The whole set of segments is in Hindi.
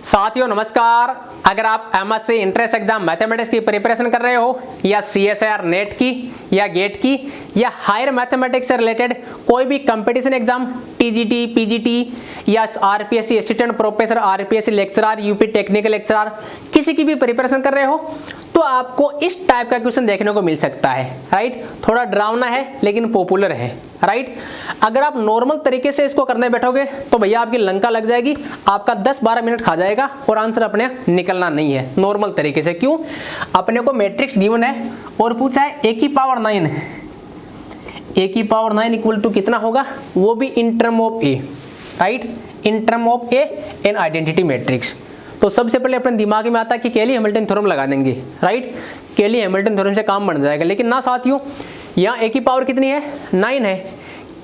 साथियों नमस्कार। अगर आप एमएससी इंट्रेंस एग्जाम मैथमेटिक्स की प्रिपरेशन कर रहे हो या सीएसआईआर नेट की या गेट की या हायर मैथमेटिक्स से रिलेटेड कोई भी कंपटीशन एग्जाम टीजीटी पीजीटी या RPSC assistant professor RPSC lecturer UP technical lecturer किसी की भी प्रिपरेशन कर रहे हो तो आपको इस टाइप का क्वेश्चन देखने को मिल सकता है। राइट, थोड़ा डरावना है लेकिन पॉपुलर है। राइट, अगर आप नॉर्मल तरीके से इसको करने बैठोगे तो भैया आपकी लंका लग जाएगी, आपका 10-12 मिनट खा जाएगा और आंसर अपने निकलना नहीं है नॉर्मल तरीके से। क्यों? अपने को मैट्रिक्स गिवन है और पूछा है a की पावर 9, a की पावर 9 इक्वल टू कितना होगा, वो भी in term of a। Right, in term of a an identity matrix. तो सबसे पहले अपने दिमाग में आता है कि केली हैमिल्टन थ्योरम लगा देंगे। राइट, केली हैमिल्टन थ्योरम से काम बन जाएगा, लेकिन ना साथियों, यहाँ a की पावर कितनी है, 9 है।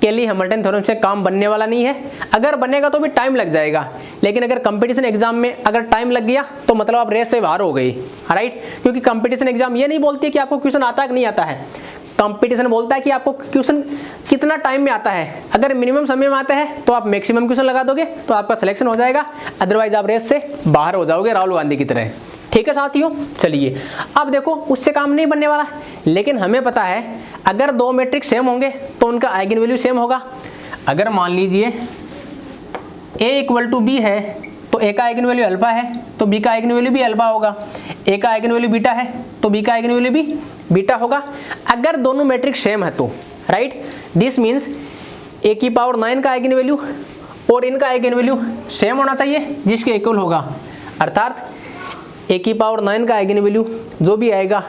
केली हैमिल्टन थ्योरम से काम बनने वाला नहीं है। अगर बनेगा तो भी टाइम लग जाएगा, लेकिन अगर कंपटीशन एग्जाम में अगर टाइम लग गया तो मतलब आप रेस से बाहर हो गई। राइट, क्योंकि कंपटीशन एग्जाम ये नहीं बोलती है कि आपको क्वेश्चन आता है कि नहीं आता है, कंपटीशन बोलता है कि आपको क्वेश्चन कितना टाइम में आता है। अगर मिनिमम समय में आता है तो आप मैक्सिमम क्वेश्चन लगा दोगे तो आपका सिलेक्शन हो जाएगा, अदरवाइज आप रेस से बाहर हो जाओगे राहुल गांधी की तरह। ठीक है साथियों, चलिए अब देखो उससे काम नहीं बनने वाला, लेकिन हमें पता है अगर दो मैट्रिक्स सेम होंगे तो उनका आइगन वैल्यू सेम होगा। अगर मान लीजिए a इक्वल टू बी है तो a का आइगन वैल्यू अल्फा है तो b का आइगन वैल्यू भी अल्फा होगा, a का आइगन वैल्यू बीटा है तो b का आइगन वैल्यू भी बीटा होगा। अगर दोनों मैट्रिक्स सेम है तो राइट, दिस मीन्स a की पावर 9 का आइगन वैल्यू और इनका आइगन वैल्यू सेम होना चाहिए जिसके इक्वल होगा। अर्थात a की पावर 9 का आइगन वैल्यू जो भी आएगा,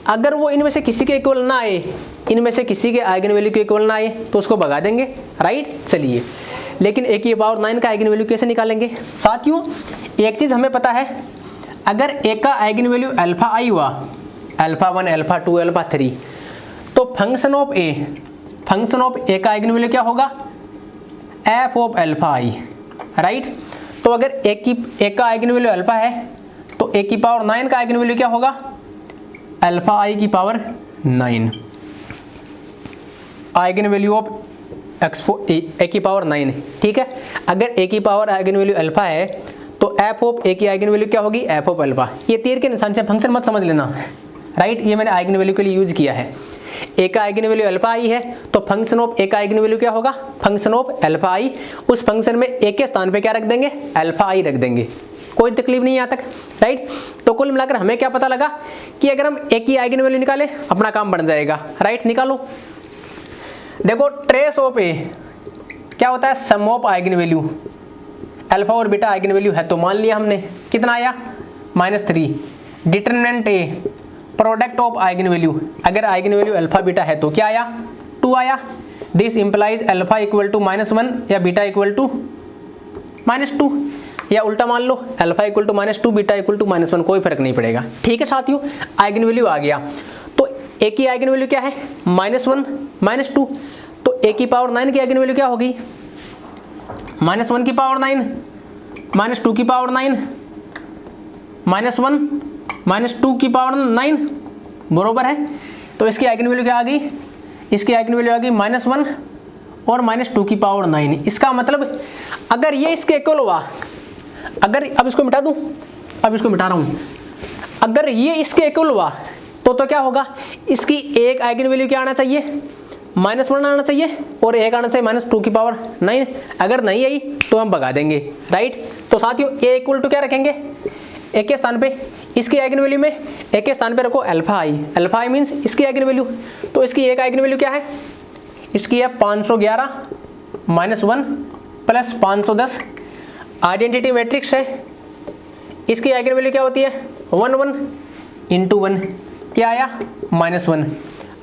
अगर वो इनमें से किसी के इक्वल ना आए, इनमें से किसी के आइगन वैल्यू के इक्वल ना आए तो उसको भगा देंगे। राइट, चलिए, लेकिन a की पावर 9 का आइगन वैल्यू कैसे निकालेंगे साथियों? एक चीज हमें पता है, अगर a का आइगन वैल्यू अल्फा आई हुआ, अल्फा 1 अल्फा 2 अल्फा 3, तो फंक्शन ऑफ a का आइगन वैल्यू क्या होगा, f of alpha I. Right, तो अगर a का आइगन वैल्यू अल्फा है तो a की पावर 9 का आइगन वैल्यू क्या होगा, अल्फा आई की power 9। Eigen value of a की पावर 9। ठीक है, अगर a की पावर आइगन वैल्यू अल्फा है तो f ऑफ a की आइगन वैल्यू क्या होगी, f ऑफ अल्फा। ये तीर के निशान से फंक्शन मत समझ लेना। राइट, ये मैंने आइगन वैल्यू के लिए यूज किया है। a का आइगन वैल्यू अल्फा आई है तो फंक्शन ऑफ a का आइगन वैल्यू क्या होगा, फंक्शन ऑफ अल्फा आई। उस फंक्शन में a के स्थान पे क्या रख देंगे, अल्फा आई रख देंगे। कोई तकलीफ नहीं यहाँ तक। राइट, तो कुल मिलाकर हमें क्या पता लगा कि अगर हम a की आइगन वैल्यू निकालें अपना काम बन जाएगा। राइट, निकालो। देखो ट्रेस ऑफ a क्या होता है, sum of eigen value. Alpha और बीटा आइगन वैल्यू है तो मान लिया हमने, कितना आया, -3। Determinant a product of eigen value, अगर आइगन वैल्यू अल्फा बीटा है तो क्या आया, 2 आया। This implies alpha equal to -1 या बीटा इक्वल टू -2, या उल्टा मान लो alpha equal to -2 beta equal to -1, कोई फर्क नहीं पड़ेगा। ठीक है साथियों, आइगन वैल्यू आ गया तो a की आइगन वैल्यू क्या है, -1 -2, तो a की पावर 9 की आइगन वैल्यू क्या होगी, -1 की पावर 9 -2 की पावर 9 -1 -2 की पावर 9 बरोबर है। तो इसकी आइगन वैल्यू क्या आ गई, इसकी आइगन वैल्यू आ गई -1 और -2 की पावर 9। इसका मतलब अगर ये इसके इक्वल हुआ, अगर अब इसको मिटा दूं, अब इसको मिटा रहा हूं, अगर ये इसके इक्वल हुआ तो क्या होगा, इसकी एक आइगन वैल्यू क्या आना चाहिए, -1 आना चाहिए और एक आना चाहिए -2 की पावर 9। अगर नहीं आई तो हम भगा देंगे। राइट, तो साथियों a इक्वल टू क्या रखेंगे, a के स्थान पे इसकी आइगन वैल्यू में a के स्थान पे रखो alpha I. Alpha I means इसकी आइगन वैल्यू, तो इसकी एक आइगन वैल्यू क्या है, इसकी है 511 -1 प्लस 510। आइडेंटिटी मैट्रिक्स है, इसकी आइगन वैल्यू क्या होती है, 1 1 इंटू 1, क्या आया, -1।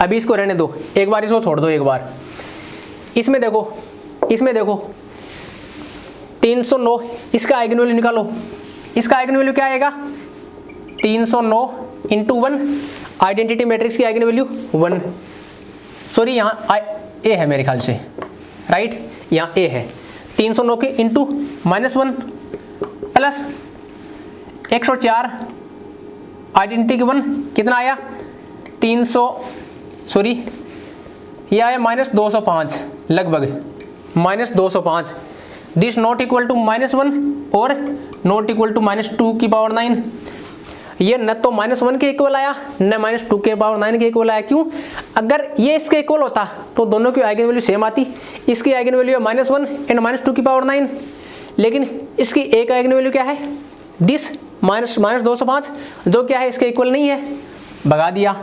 अभी इसको रहने दो, एक बार इसको छोड़ दो एक बार। इसमें देखो 309, इसका आइगन वैल्यू निकालो। इसका आइगन वैल्यू क्या आएगा, 309 इंटू 1। आइडेंटिटी मैट्रिक्स की आइगन वैल्यू 1, सॉरी यहाँ a है मेरे ख्याल से। राइट, यहाँ a है, 309 के इंटू -1 प्लस 104 आइडेंटिटी के 1 कितना आया, 300, सॉरी ये आया -205 लगभग, -205 दिस नॉट इक्वल टू -1 और नॉट इक्वल टू -2 की पावर 9। ये न तो -1 के इक्वल आया न -2 के पावर 9 के इक्वल आया। क्यों? अगर ये इसके इक्वल होता तो दोनों की आइगन वैल्यू सेम आती। इसकी आइगन वैल्यू है -1 एंड -2 की पावर 9, लेकिन इसकी एक आइगन वैल्यू क्या है, दिस -205, जो क्या है इसके इक्वल नहीं है, भगा दिया।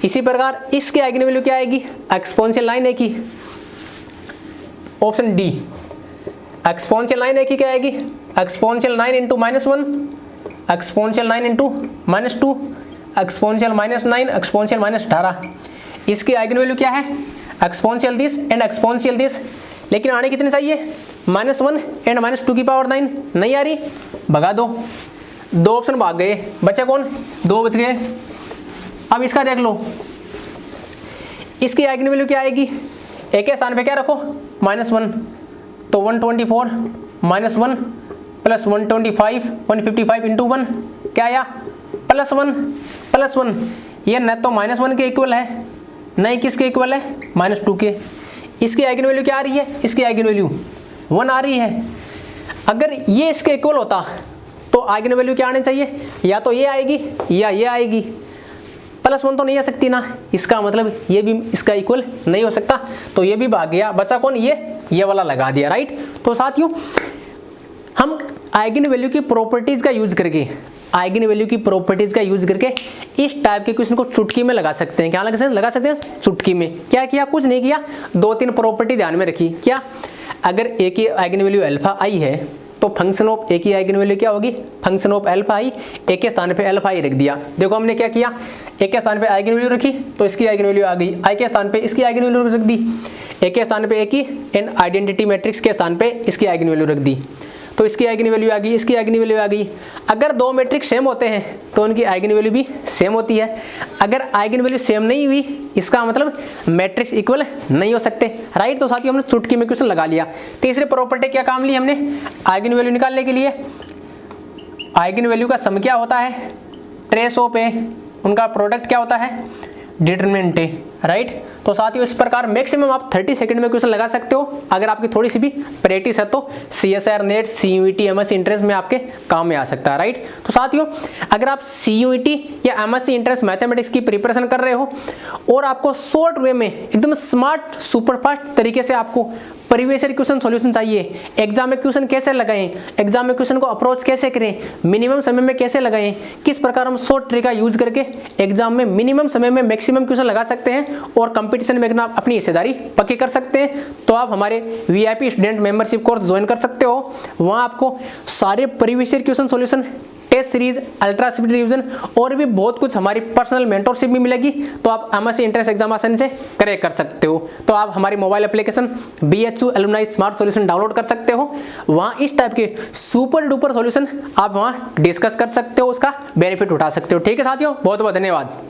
इसी प्रकार इसकी आइगन वैल्यू क्या आएगी, एक्सपोनेंशियल 9a की, ऑप्शन डी। एक्सपोनेंशियल 9a की क्या आएगी, exponential 9 into -1, exponential 9 into -2, exponential -9, exponential -18। इसकी आइगन वैल्यू क्या है, exponential this and exponential this, लेकिन आने कितने चाहिए, -1 एंड -2 की पावर 9, नहीं आ रही, भगा दो। दो ऑप्शन भाग गए, बचा कौन, 2 बच गए। अब इसका देख लो, इसकी आइगन वैल्यू क्या आएगी, एक के स्थान पे क्या रखो, -1, तो 124 -1 प्लस 125 155 इंटू 1 क्या आया, +1। ये न तो -1 के इक्वल है न ही किसके इक्वल है, -2 के। इसकी आइगन वैल्यू क्या आ रही है, इसकी आइगन वैल्यू 1 आ रही है। अगर ये इसके इक्वल होता तो आइगन वैल्यू क्या आनी चाहिए, या तो ये आएगी या ये आएगी, +1 तो नहीं आ सकती ना, इसका मतलब ये भी इसका इक्वल नहीं हो सकता, तो ये भी भाग गया। बचा कौन, ये वाला लगा दिया, राइट। तो साथियों हम आइगन वैल्यू की प्रॉपर्टीज का यूज करके, आइगन वैल्यू की प्रॉपर्टीज का यूज करके इस टाइप के क्वेश्चन को चुटकी में लगा सकते हैं। क्या लगा सकते हैं, चुटकी में। क्या किया, कुछ नहीं किया, 2-3 प्रॉपर्टी ध्यान में रखी। क्या, अगर ए की आइगन वैल्यू अल्फा आई है तो फंक्शन ऑफ ए की आइगन वैल्यू क्या होगी, फंक्शन ऑफ अल्फा आई, ए के स्थान पे अल्फा आई रख दिया। देखो हमने क्या किया, ए के स्थान पे आइगन वैल्यू रखी तो इसकी आइगन वैल्यू आ गई, आई के स्थान पे इसकी आइगन वैल्यू रख दी, ए के स्थान पे ए की एंड आइडेंटिटी मैट्रिक्स के स्थान पे इसकी आइगन वैल्यू रख दी, तो इसकी आइगन वैल्यू आ गई, इसकी आइगन वैल्यू आ गई। अगर दो मैट्रिक्स सेम होते हैं तो उनकी आइगन वैल्यू भी सेम होती है। अगर आइगन वैल्यू सेम नहीं हुई इसका मतलब मैट्रिक्स इक्वल नहीं हो सकते, राइट। तो साथियों हमने चुटकी में क्वेश्चन लगा लिया। तीसरी प्रॉपर्टी क्या काम ली हमने, आइगन वैल्यू निकालने के लिए आइगन वैल्यू का सम क्या होता है, ट्रेस ऑफ ए, उनका प्रोडक्ट क्या होता है, डिटरमिनेंट ए, राइट। तो साथियों इस प्रकार मैक्सिमम आप 30 सेकंड में क्वेश्चन लगा सकते हो। अगर आपकी थोड़ी सी भी प्रैक्टिस है तो CSIR net CUET MSc entrance में आपके काम में आ सकता है, राइट। तो साथियों अगर आप CUET या MSc इंट्रेंस मैथमेटिक्स की प्रिपरेशन कर रहे हो और आपको शॉर्ट वे में एकदम स्मार्ट सुपरफास्ट तरीके से आपको प्रीवियस ईयर क्वेश्चन सॉल्यूशन चाहिए, एग्जाम में क्वेश्चन कैसे लगाएं, एग्जाम में क्वेश्चन को अप्रोच कैसे करें, मिनिमम समय में कैसे लगाएं, किस प्रकार हम शॉर्ट ट्रिक का यूज करके एग्जाम में मिनिमम समय में मैक्सिमम क्वेश्चन लगा सकते हैं और कंपटीशन में अपनी हिस्सेदारी पक्की कर सकते हैं, तो आप हमारे VIP student membership course join कर सकते हो। वहां आपको सारे previous year question solution, test series, ultra speed revision और भी बहुत कुछ हमारी पर्सनल मेंटरशिप भी मिलेगी, तो आप MSc इंट्रेंस एग्जाम आसानी से क्रैक कर सकते हो। तो आप हमारी mobile application BHU alumni smart solution download कर सकते हो। वहाँ इस टाइप के सुपर डुपर सॉल्यूशन आप वहाँ डिस्कस कर सकते हो, उसका बेनिफिट उठा सकते हो। ठीक है साथियों, बहुत बहुत धन्यवाद।